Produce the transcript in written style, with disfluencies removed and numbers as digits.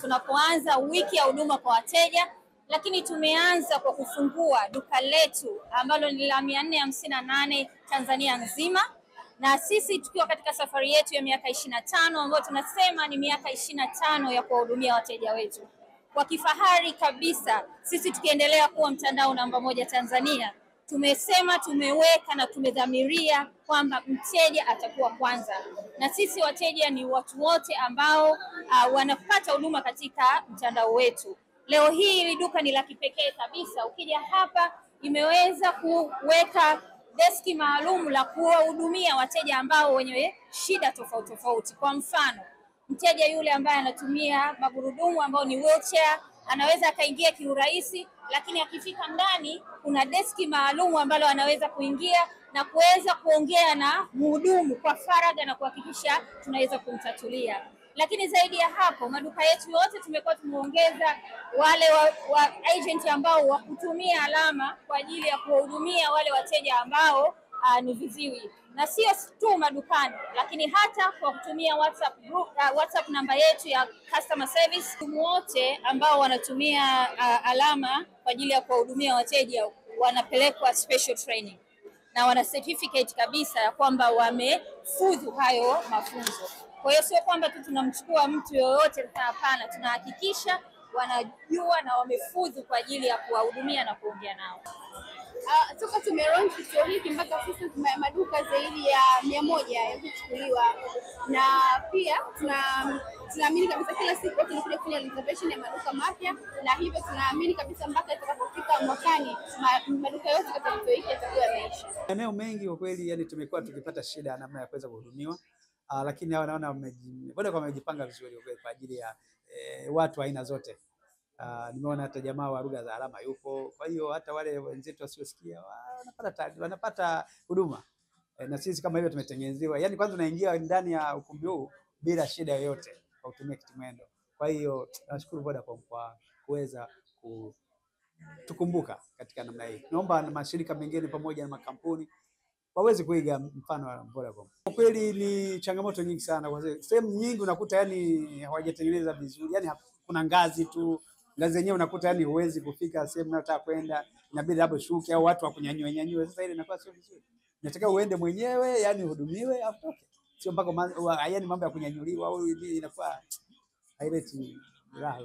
Tunapoanza wiki ya huduma kwa wateja, lakini tumeanza kwa kufungua duka letu ambalo ni la 458 Tanzania nzima, na sisi tukiwa katika safari yetu ya miaka 25 ambayo tunasema ni miaka 25 ya kuwahudumia wateja wetu kwa kifahari kabisa. Sisi tukiendelea kuwa mtandao namba 1 Tanzania, tumesema, tumeweka na tumedhamiria kwamba mteja atakuwa kwanza, na sisi wateja ni watu wote ambao wanapata huduma katika mtandao wetu. Leo hii duka ni la kipekee kabisa. Ukija hapa, imeweza kuweka deski maalum la kuwahudumia wateja ambao wenye shida tofauti tofauti. Kwa mfano, mteja yule ambaye anatumia magurudumu ambao ni wheelchair anaweza akaingia kiurahisi, lakini akifika ndani kuna deski maalum ambalo anaweza kuingia na kuweza kuongea na mhudumu kwa faragha na kuhakikisha tunaweza kumtatulia. Lakini zaidi ya hapo, maduka yetu yote tumekuwa tumeongeza wale wa agent ambao wa kutumia alama kwa ajili ya kuwahudumia wale wateja ambao ni viziwi, na sio tu madukani, lakini hata kwa kutumia WhatsApp namba yetu ya customer service. Wote ambao wanatumia alama kwa ajili ya kuwahudumia wateja wanapelekwa special training na wana certificate kabisa ya kwamba wamefuzu hayo mafunzo. Kwa hiyo sio kwamba tu tunamchukua mtu yoyote, hapana, tunahakikisha wanajua na wamefuzu kwa ajili ya kuwahudumia na kuongea nao. Toka tumelaunch kituo hiki mpaka sasa maduka zaidi ya 100 yamechukuliwa, na pia tunaamini kabisa kila siku tunakuja kufanya reservation ya maduka mapya, na hivyo tunaamini kabisa mpaka itakapofika mwakani maduka yote katika kituo hiki yatakuwa yameisha. Eneo mengi kwa kweli, yani tumekuwa tukipata shida namna ya kuweza kuhudumiwa, lakini hao naona wamejipanga vizuri kwa ajili ya watu aina zote. Nimeona hata jamaa wa lugha za alama yupo, kwa hiyo hata wale wenzetu wasiosikia wanapata huduma. Na sisi kama hivyo tumetengenezewa, yani kwanza unaingia ndani ya ukumbi huu bila shida yoyote kwa kutumia kitimwendo. Kwa hiyo nashukuru Vodacom kwa kuweza kutukumbuka katika namna hii. Naomba na mashirika mengine pamoja na makampuni waweze kuiga mfano wa Vodacom. Kwa kweli ni changamoto nyingi sana, kwa sababu sehemu nyingi unakuta yani hawajatengeneza vizuri, yani kuna ngazi tu, ngazi yenyewe unakuta yani huwezi kufika sehemu unataka kwenda, inabidi hapo shuke au watu wakunyanyue. Sasa ile inakuwa sio vizuri. Nataka uende mwenyewe, yani uhudumiwe afutoke. Sio mpaka yani mambo ya kunyanyuliwa au inakuwa haileti raha.